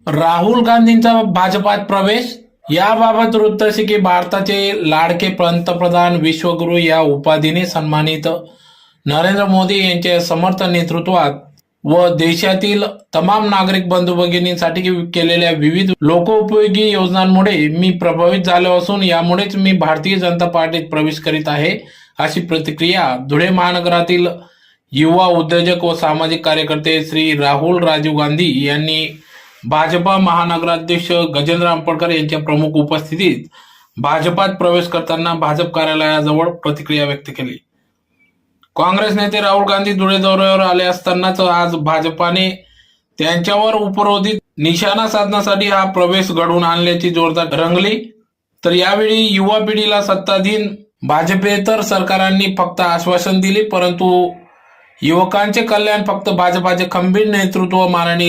राहुल गांधींचा भाजपात प्रवेश याबाबत वृत्त असे की भारताचे लाडके पंतप्रधान विश्वगुरु या उपाधीने सन्मानित नरेंद्र मोदी यांच्या समर्थ नेतृत्वात व देशातील तमाम नागरिक बंधू भगिनींसाठी केलेल्या विविध लोकोपयोगी योजनांमुळे मी प्रभावित झालो असून यामुळेच मी भारतीय जनता पार्टीत प्रवेश करीत आहे, अशी प्रतिक्रिया धुळे महानगरातील युवा उद्योजक व सामाजिक कार्यकर्ते श्री राहुल राजीव गांधी यांनी भाजपा महानगराध्यक्ष गजेंद्र अंपडकर यांच्या प्रमुख उपस्थितीत भाजपात प्रवेश करताना भाजप कार्यालयाजवळ प्रतिक्रिया व्यक्त केली। काँग्रेस नेते राहुल गांधी धुळे दौऱ्यावर आले असतानाच आज भाजपाने त्यांच्यावर उपरोधित निशाणा साधण्यासाठी हा प्रवेश घडवून आणल्याची जोरदार रंगली। तर यावेळी युवा पिढीला सत्ताधीन भाजपेतर सरकारांनी फक्त आश्वासन दिले, परंतु युवकांचे कल्याण फक्त भाजपाचे खंबीर नेतृत्व माननीय